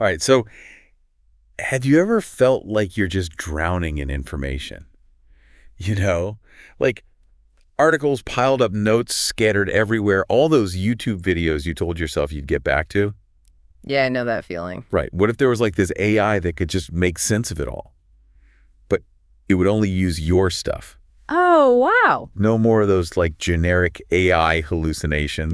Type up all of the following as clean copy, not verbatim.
All right, so have you ever felt like you're just drowning in information? You know, like articles piled up, notes scattered everywhere, all those YouTube videos you told yourself you'd get back to? Yeah, I know that feeling. Right. What if there was like this AI that could just make sense of it all, but it would only use your stuff? Oh, wow. No more of those like generic AI hallucinations,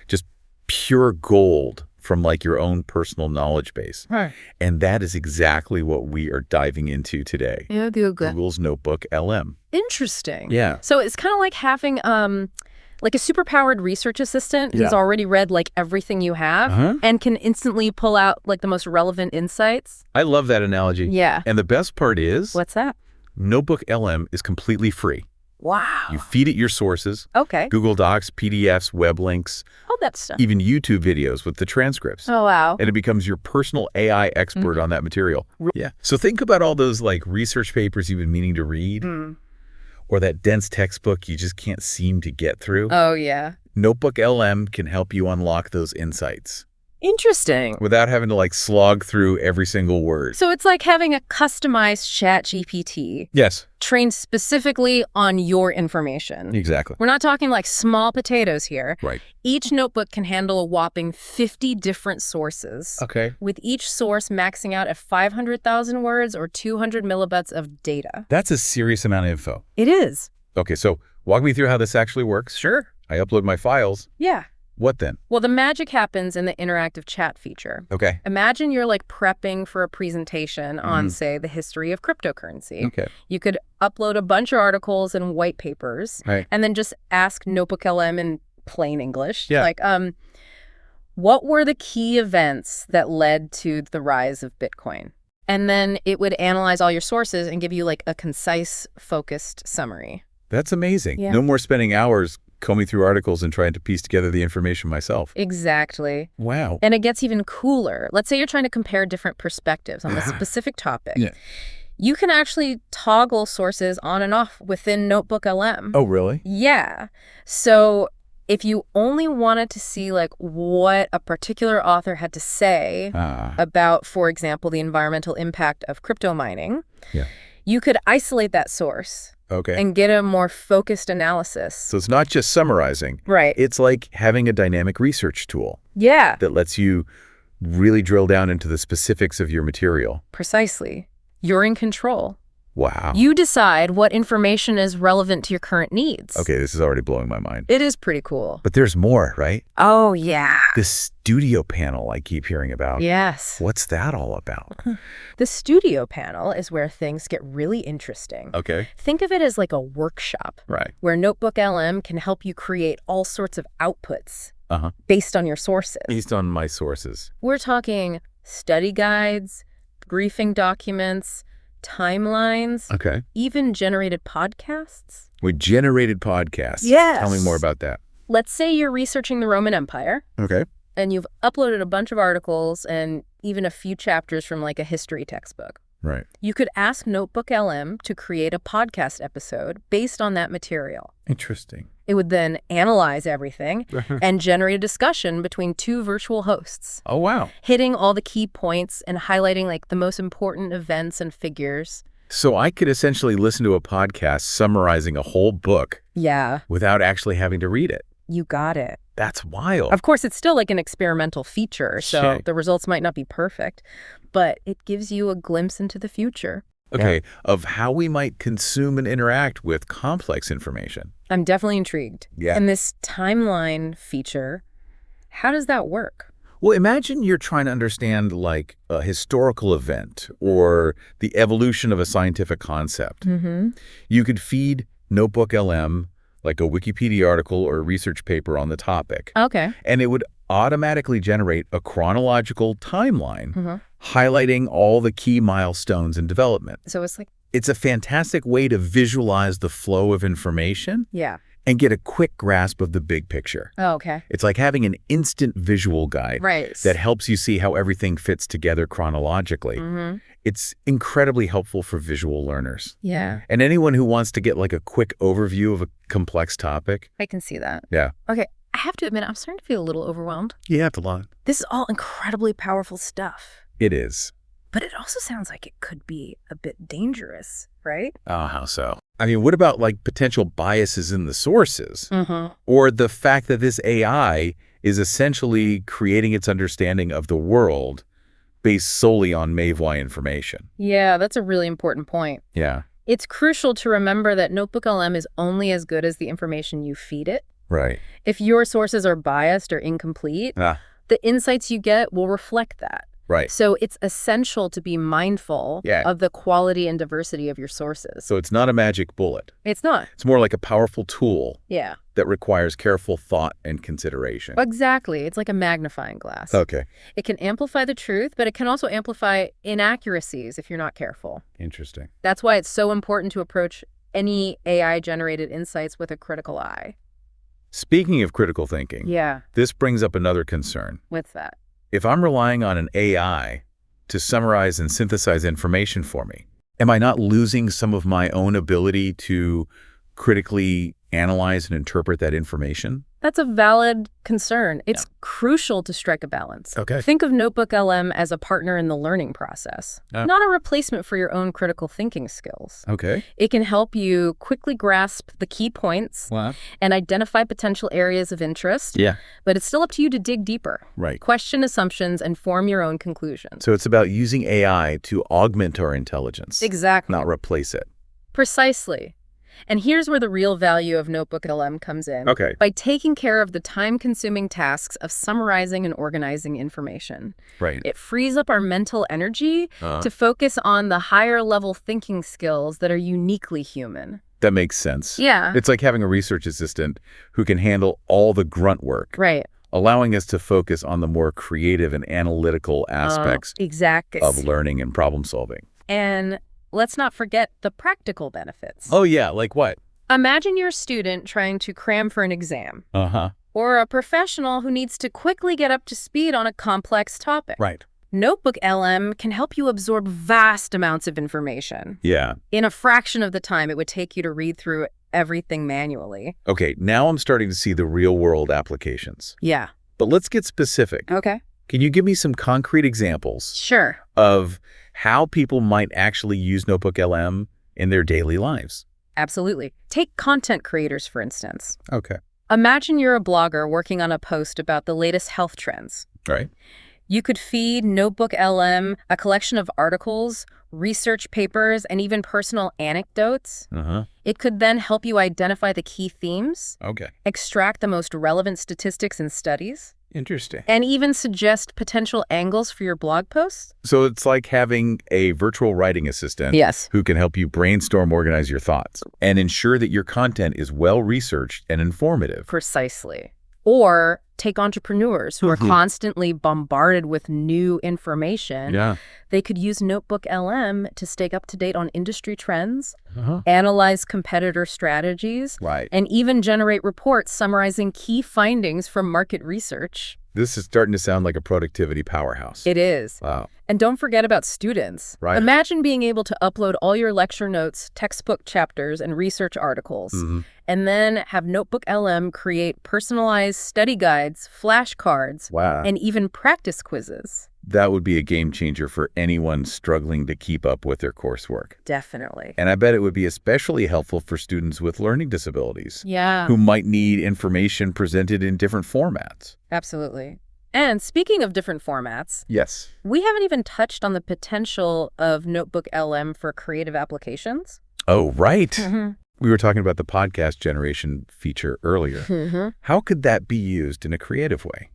just pure gold from like your own personal knowledge base. Right. And that is exactly what we are diving into today. Yeah, Google's NotebookLM. Interesting. Yeah. So it's kind of like having like a superpowered research assistant who's already read like everything you have and can instantly pull out like the most relevant insights. I love that analogy. Yeah. And the best part is What's that? NotebookLM is completely free. Wow. You feed it your sources. Okay. Google Docs, PDFs, web links. Oh, that stuff. Even YouTube videos with the transcripts. Oh, wow. And it becomes your personal AI expert on that material. Yeah. So think about all those like research papers you've been meaning to read or that dense textbook you just can't seem to get through. Oh, yeah. NotebookLM can help you unlock those insights Interesting. without having to like slog through every single word. So it's like having a customized ChatGPT Yes, trained specifically on your information. exactly. We're not talking like small potatoes here. Right. Each notebook can handle a whopping 50 different sources, Okay. with each source maxing out at 500,000 words or 200 millibytes of data. That's a serious amount of info. It is. Okay, so walk me through how this actually works. Sure. I upload my files. Yeah. What then? Well, the magic happens in the interactive chat feature. Okay. Imagine you're like prepping for a presentation on, say, the history of cryptocurrency. Okay. You could upload a bunch of articles and white papers Right. and then just ask NotebookLM in plain English. Yeah. Like, what were the key events that led to the rise of Bitcoin? And then it would analyze all your sources and give you like a concise, focused summary. That's amazing. Yeah. No more spending hours combing through articles and trying to piece together the information myself. Exactly. Wow. And it gets even cooler. Let's say you're trying to compare different perspectives on a specific topic. Yeah. You can actually toggle sources on and off within NotebookLM. Oh, really? Yeah. So if you only wanted to see like what a particular author had to say about, for example, the environmental impact of crypto mining, you could isolate that source Okay. and get a more focused analysis. So it's not just summarizing. Right. It's like having a dynamic research tool Yeah, that lets you really drill down into the specifics of your material. precisely. You're in control. Wow. You decide what information is relevant to your current needs. Okay, this is already blowing my mind. It is pretty cool. But there's more, right? Oh, yeah. This studio panel I keep hearing about. Yes. What's that all about? The studio panel is where things get really interesting. Okay. Think of it as like a workshop Right. where NotebookLM can help you create all sorts of outputs Uh-huh. based on your sources. Based on my sources. We're talking study guides, briefing documents, timelines, Okay. even generated podcasts. We generated podcasts. Yes. Tell me more about that. Let's say you're researching the Roman Empire Okay. and you've uploaded a bunch of articles and even a few chapters from like a history textbook. Right. You could ask NotebookLM to create a podcast episode based on that material. Interesting. It would then analyze everything and generate a discussion between two virtual hosts, Oh, wow. hitting all the key points and highlighting like the most important events and figures. So I could essentially listen to a podcast summarizing a whole book Yeah, without actually having to read it. you got it. That's wild. Of course, it's still like an experimental feature, so Sure. the results might not be perfect, but it gives you a glimpse into the future. Okay, of how we might consume and interact with complex information. I'm definitely intrigued. Yeah. And this timeline feature, how does that work? Well, imagine you're trying to understand like a historical event or the evolution of a scientific concept. Mm-hmm. You could feed NotebookLM like a Wikipedia article or a research paper on the topic, Okay. and it would automatically generate a chronological timeline highlighting all the key milestones in development. So it's like, It's a fantastic way to visualize the flow of information yeah. and get a quick grasp of the big picture. Oh, okay. It's like having an instant visual guide Right. that helps you see how everything fits together chronologically. Mm-hmm. It's incredibly helpful for visual learners. Yeah, And anyone who wants to get like a quick overview of a complex topic. I can see that. Yeah. Okay. I have to admit, I'm starting to feel a little overwhelmed. You have to lie. This is all incredibly powerful stuff. It is. But it also sounds like it could be a bit dangerous, right? Oh, how so? I mean, what about like potential biases in the sources? Or the fact that this AI is essentially creating its understanding of the world based solely on Maveway information? Yeah, that's a really important point. Yeah. It's crucial to remember that NotebookLM is only as good as the information you feed it. Right. If your sources are biased or incomplete, the insights you get will reflect that. Right. So it's essential to be mindful of the quality and diversity of your sources. So it's not a magic bullet. It's not. It's more like a powerful tool Yeah. that requires careful thought and consideration. Exactly. It's like a magnifying glass. Okay. It can amplify the truth, but it can also amplify inaccuracies if you're not careful. Interesting. That's why it's so important to approach any AI-generated insights with a critical eye. Speaking of critical thinking, this brings up another concern. What's that? If I'm relying on an AI to summarize and synthesize information for me, am I not losing some of my own ability to critically analyze and interpret that information? That's a valid concern. It's crucial to strike a balance. Okay. Think of NotebookLM as a partner in the learning process, not a replacement for your own critical thinking skills. Okay. It can help you quickly grasp the key points and identify potential areas of interest. Yeah. But it's still up to you to dig deeper. Right. Question assumptions and form your own conclusions. So it's about using AI to augment our intelligence. Exactly. Not replace it. Precisely. And here's where the real value of NotebookLM comes in. Okay. By taking care of the time-consuming tasks of summarizing and organizing information. Right. It frees up our mental energy to focus on the higher-level thinking skills that are uniquely human. That makes sense. Yeah. It's like having a research assistant who can handle all the grunt work. Right. Allowing us to focus on the more creative and analytical aspects of learning and problem solving. And let's not forget the practical benefits. Oh, yeah. Like what? Imagine you're a student trying to cram for an exam. Or a professional who needs to quickly get up to speed on a complex topic. Right. NotebookLM can help you absorb vast amounts of information. Yeah. In a fraction of the time it would take you to read through everything manually. Okay, now I'm starting to see the real-world applications. Yeah. But let's get specific. Okay. Can you give me some concrete examples Sure. of how people might actually use NotebookLM in their daily lives? Absolutely. Take content creators, for instance. Okay. Imagine you're a blogger working on a post about the latest health trends. Right. You could feed NotebookLM a collection of articles, research papers, and even personal anecdotes. It could then help you identify the key themes, extract the most relevant statistics and studies, Interesting. and even suggest potential angles for your blog posts. So it's like having a virtual writing assistant who can help you brainstorm, organize your thoughts, and ensure that your content is well-researched and informative. Precisely. Or take entrepreneurs who are constantly bombarded with new information. Yeah. They could use NotebookLM to stay up to date on industry trends, analyze competitor strategies, and even generate reports summarizing key findings from market research. This is starting to sound like a productivity powerhouse. It is. Wow. And don't forget about students. Right. Imagine being able to upload all your lecture notes, textbook chapters, and research articles, and then have NotebookLM create personalized study guides, flashcards, and even practice quizzes. That would be a game changer for anyone struggling to keep up with their coursework. Definitely. And I bet it would be especially helpful for students with learning disabilities. Yeah. Who might need information presented in different formats. Absolutely. And speaking of different formats, Yes. we haven't even touched on the potential of NotebookLM for creative applications. Oh, right. We were talking about the podcast generation feature earlier. How could that be used in a creative way?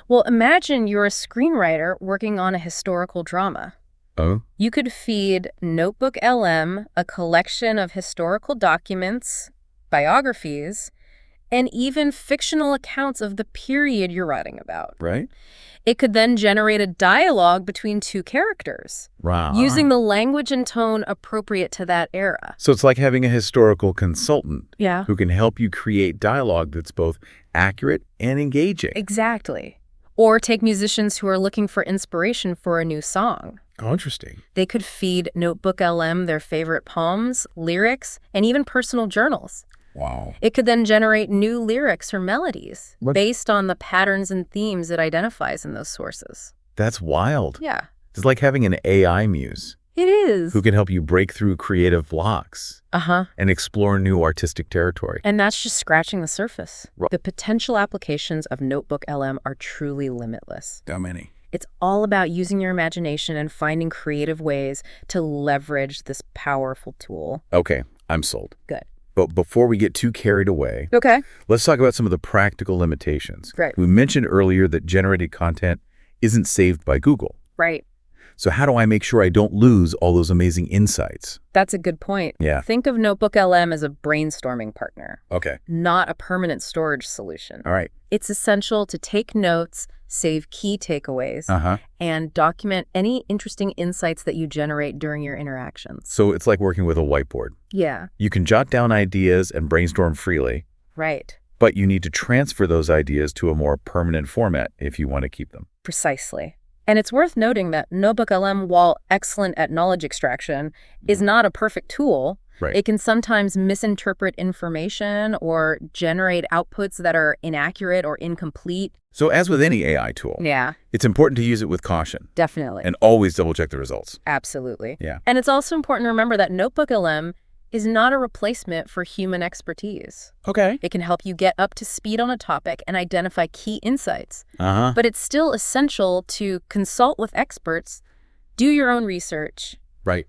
Well, imagine you're a screenwriter working on a historical drama. Oh? You could feed NotebookLM a collection of historical documents, biographies, and even fictional accounts of the period you're writing about. Right. It could then generate a dialogue between two characters, using the language and tone appropriate to that era. So it's like having a historical consultant Yeah. who can help you create dialogue that's both accurate and engaging. Exactly. Or take musicians who are looking for inspiration for a new song. Oh, interesting. They could feed NotebookLM their favorite poems, lyrics, and even personal journals. Wow. It could then generate new lyrics or melodies based on the patterns and themes it identifies in those sources. That's wild. Yeah. It's like having an AI muse. It is. Who can help you break through creative blocks. And explore new artistic territory. And that's just scratching the surface. The potential applications of NotebookLM are truly limitless. How many? It's all about using your imagination and finding creative ways to leverage this powerful tool. Okay, I'm sold. Good. But before we get too carried away, let's talk about some of the practical limitations. Right. We mentioned earlier that generated content isn't saved by Google. Right. So how do I make sure I don't lose all those amazing insights? That's a good point. Yeah. Think of NotebookLM as a brainstorming partner. Okay. Not a permanent storage solution. All right. It's essential to take notes, save key takeaways, and document any interesting insights that you generate during your interactions. So it's like working with a whiteboard. Yeah. You can jot down ideas and brainstorm freely. Right. But you need to transfer those ideas to a more permanent format if you want to keep them. Precisely. And it's worth noting that NotebookLM, while excellent at knowledge extraction, is not a perfect tool. Right. It can sometimes misinterpret information or generate outputs that are inaccurate or incomplete. So as with any AI tool, it's important to use it with caution. Definitely. And always double-check the results. Absolutely. Yeah. And it's also important to remember that NotebookLM is not a replacement for human expertise. Okay. It can help you get up to speed on a topic and identify key insights. But it's still essential to consult with experts, do your own research,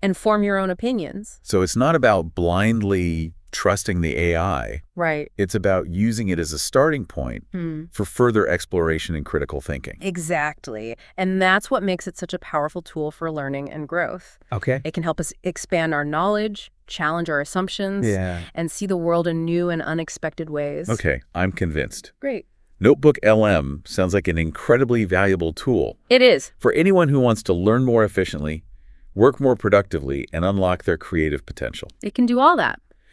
and form your own opinions. So it's not about blindly trusting the AI. Right. It's about using it as a starting point for further exploration and critical thinking. Exactly. And that's what makes it such a powerful tool for learning and growth. Okay. It can help us expand our knowledge, challenge our assumptions, and see the world in new and unexpected ways. Okay, I'm convinced. Great. NotebookLM sounds like an incredibly valuable tool. It is. For anyone who wants to learn more efficiently, work more productively, and unlock their creative potential. It can do all that.